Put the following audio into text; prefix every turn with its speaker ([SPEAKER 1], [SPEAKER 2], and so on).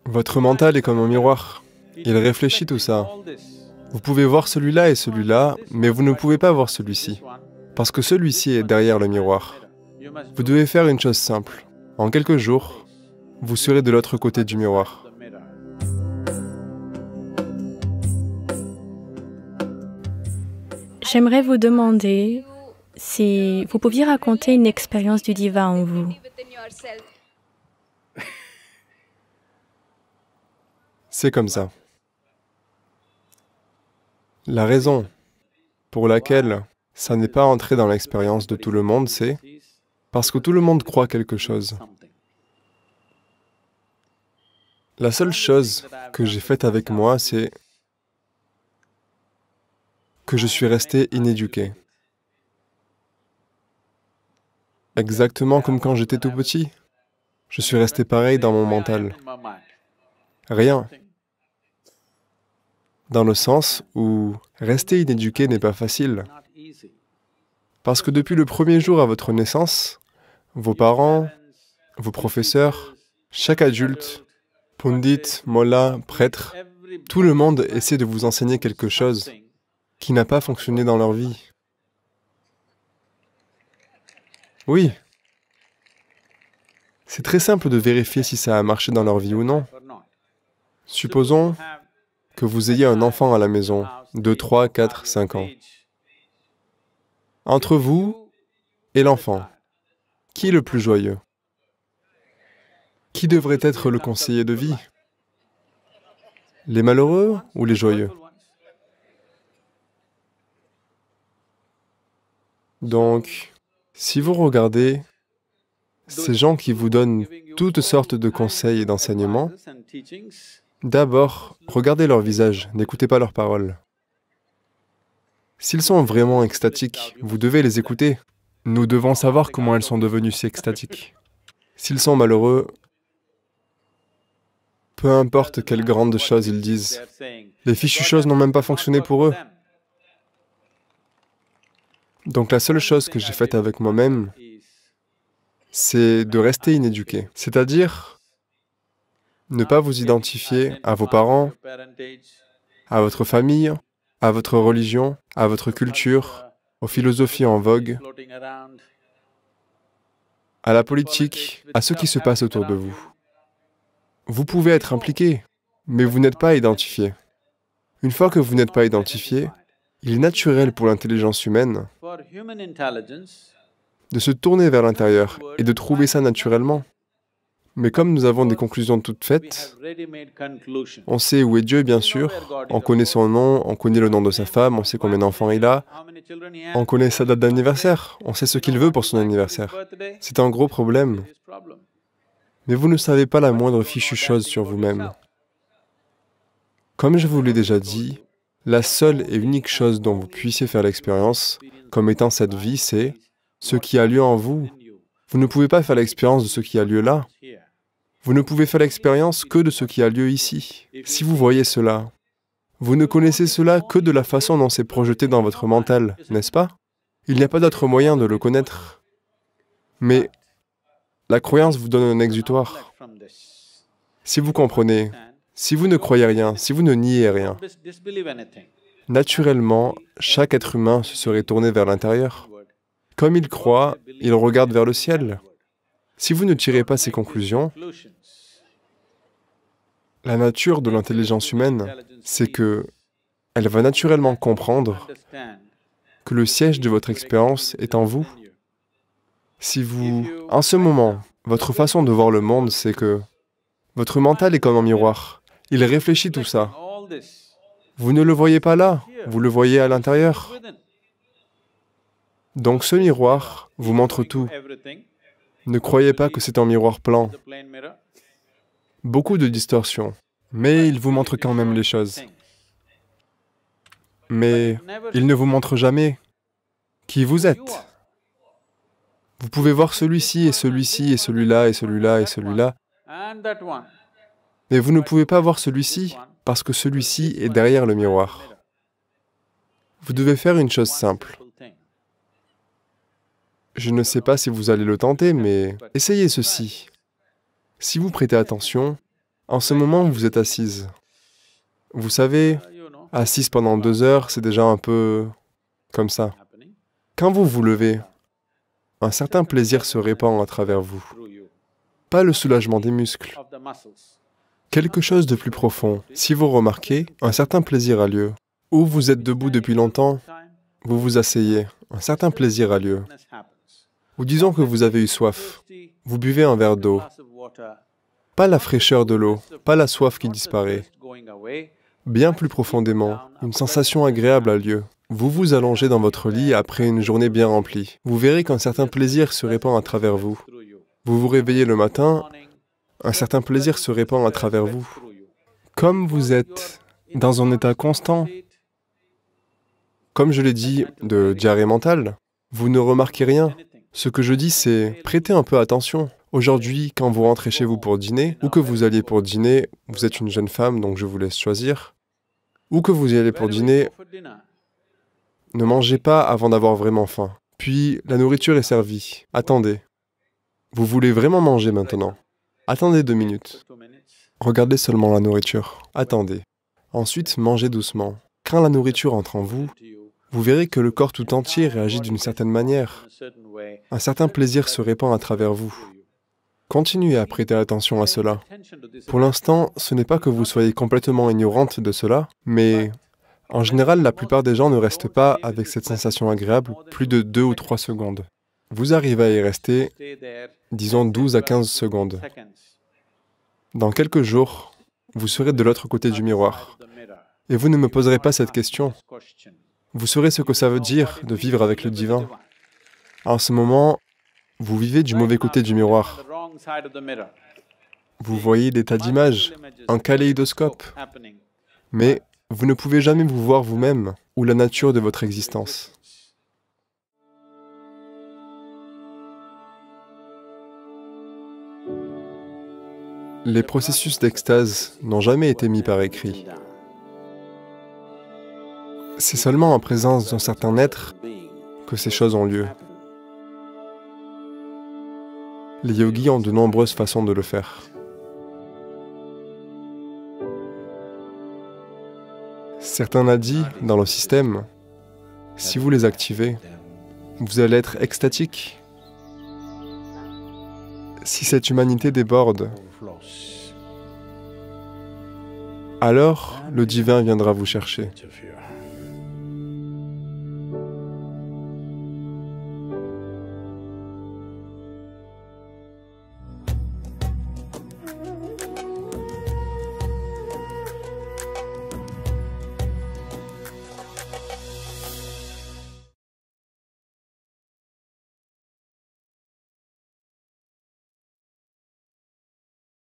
[SPEAKER 1] Votre mental est comme un miroir. Il réfléchit tout ça. Vous pouvez voir celui-là et celui-là, mais vous ne pouvez pas voir celui-ci, parce que celui-ci est derrière le miroir. Vous devez faire une chose simple. En quelques jours, vous serez de l'autre côté du miroir.
[SPEAKER 2] J'aimerais vous demander si vous pouviez raconter une expérience du divin en vous.
[SPEAKER 1] C'est comme ça. La raison pour laquelle ça n'est pas entré dans l'expérience de tout le monde, c'est parce que tout le monde croit quelque chose. La seule chose que j'ai faite avec moi, c'est que je suis resté inéduqué. Exactement comme quand j'étais tout petit. Je suis resté pareil dans mon mental. Rien. Dans le sens où rester inéduqué n'est pas facile. Parce que depuis le premier jour à votre naissance, vos parents, vos professeurs, chaque adulte, pundit, mollah, prêtre, tout le monde essaie de vous enseigner quelque chose qui n'a pas fonctionné dans leur vie. Oui. C'est très simple de vérifier si ça a marché dans leur vie ou non. Supposons que vous ayez un enfant à la maison, de 3, 4, 5 ans. Entre vous et l'enfant, qui est le plus joyeux? Qui devrait être le conseiller de vie? Les malheureux ou les joyeux? Donc, si vous regardez ces gens qui vous donnent toutes sortes de conseils et d'enseignements, d'abord, regardez leur visage, n'écoutez pas leurs paroles. S'ils sont vraiment extatiques, vous devez les écouter. Nous devons savoir comment elles sont devenues si extatiques. S'ils sont malheureux, peu importe quelles grandes choses ils disent, les fichues choses n'ont même pas fonctionné pour eux. Donc la seule chose que j'ai faite avec moi-même, c'est de rester inéduqué. C'est-à-dire, ne pas vous identifier à vos parents, à votre famille, à votre religion, à votre culture, aux philosophies en vogue, à la politique, à ce qui se passe autour de vous. Vous pouvez être impliqué, mais vous n'êtes pas identifié. Une fois que vous n'êtes pas identifié, il est naturel pour l'intelligence humaine de se tourner vers l'intérieur et de trouver ça naturellement. Mais comme nous avons des conclusions toutes faites, on sait où est Dieu, bien sûr, on connaît son nom, on connaît le nom de sa femme, on sait combien d'enfants il a, on connaît sa date d'anniversaire, on sait ce qu'il veut pour son anniversaire. C'est un gros problème. Mais vous ne savez pas la moindre fichue chose sur vous-même. Comme je vous l'ai déjà dit, la seule et unique chose dont vous puissiez faire l'expérience, comme étant cette vie, c'est ce qui a lieu en vous. Vous ne pouvez pas faire l'expérience de ce qui a lieu là. Vous ne pouvez faire l'expérience que de ce qui a lieu ici. Si vous voyez cela, vous ne connaissez cela que de la façon dont c'est projeté dans votre mental, n'est-ce pas? Il n'y a pas d'autre moyen de le connaître. Mais la croyance vous donne un exutoire. Si vous comprenez, si vous ne croyez rien, si vous ne niez rien, naturellement, chaque être humain se serait tourné vers l'intérieur. Comme il croit, il regarde vers le ciel. Si vous ne tirez pas ces conclusions, la nature de l'intelligence humaine, c'est que elle va naturellement comprendre que le siège de votre expérience est en vous. Si vous, en ce moment, votre façon de voir le monde, c'est que votre mental est comme un miroir. Il réfléchit tout ça. Vous ne le voyez pas là, vous le voyez à l'intérieur. Donc ce miroir vous montre tout. Ne croyez pas que c'est un miroir plan. Beaucoup de distorsions, mais il vous montre quand même les choses. Mais il ne vous montre jamais qui vous êtes. Vous pouvez voir celui-ci et celui-ci et celui-là et celui-là et celui-là, mais vous ne pouvez pas voir celui-ci parce que celui-ci est derrière le miroir. Vous devez faire une chose simple. Je ne sais pas si vous allez le tenter, mais essayez ceci. Si vous prêtez attention, En ce moment, vous êtes assise. Vous savez, assise pendant 2 heures, c'est déjà un peu comme ça. Quand vous vous levez, un certain plaisir se répand à travers vous. Pas le soulagement des muscles. Quelque chose de plus profond. Si vous remarquez, un certain plaisir a lieu. Ou vous êtes debout depuis longtemps, vous vous asseyez, un certain plaisir a lieu. Ou disons que vous avez eu soif. Vous buvez un verre d'eau. Pas la fraîcheur de l'eau, pas la soif qui disparaît. Bien plus profondément, une sensation agréable a lieu. Vous vous allongez dans votre lit après une journée bien remplie. Vous verrez qu'un certain plaisir se répand à travers vous. Vous vous réveillez le matin, un certain plaisir se répand à travers vous. Comme vous êtes dans un état constant, comme je l'ai dit, de diarrhée mentale, vous ne remarquez rien. Ce que je dis, c'est prêtez un peu attention. Aujourd'hui, quand vous rentrez chez vous pour dîner, ou que vous alliez pour dîner, vous êtes une jeune femme, donc je vous laisse choisir, ou que vous y allez pour dîner, ne mangez pas avant d'avoir vraiment faim. Puis, la nourriture est servie. Attendez. Vous voulez vraiment manger maintenant? Attendez 2 minutes. Regardez seulement la nourriture. Attendez. Ensuite, mangez doucement. Quand la nourriture entre en vous, vous verrez que le corps tout entier réagit d'une certaine manière. Un certain plaisir se répand à travers vous. Continuez à prêter attention à cela. Pour l'instant, ce n'est pas que vous soyez complètement ignorante de cela, mais en général, la plupart des gens ne restent pas avec cette sensation agréable plus de 2 ou 3 secondes. Vous arrivez à y rester, disons 12 à 15 secondes. Dans quelques jours, vous serez de l'autre côté du miroir. Et vous ne me poserez pas cette question. Vous saurez ce que ça veut dire de vivre avec le divin. En ce moment, vous vivez du mauvais côté du miroir. Vous voyez des tas d'images, un kaléidoscope. Mais vous ne pouvez jamais vous voir vous-même ou la nature de votre existence. Les processus d'extase n'ont jamais été mis par écrit. C'est seulement en présence d'un certain être que ces choses ont lieu. Les yogis ont de nombreuses façons de le faire. Certains nadis dans le système, si vous les activez, vous allez être extatique. Si cette humanité déborde, alors le divin viendra vous chercher.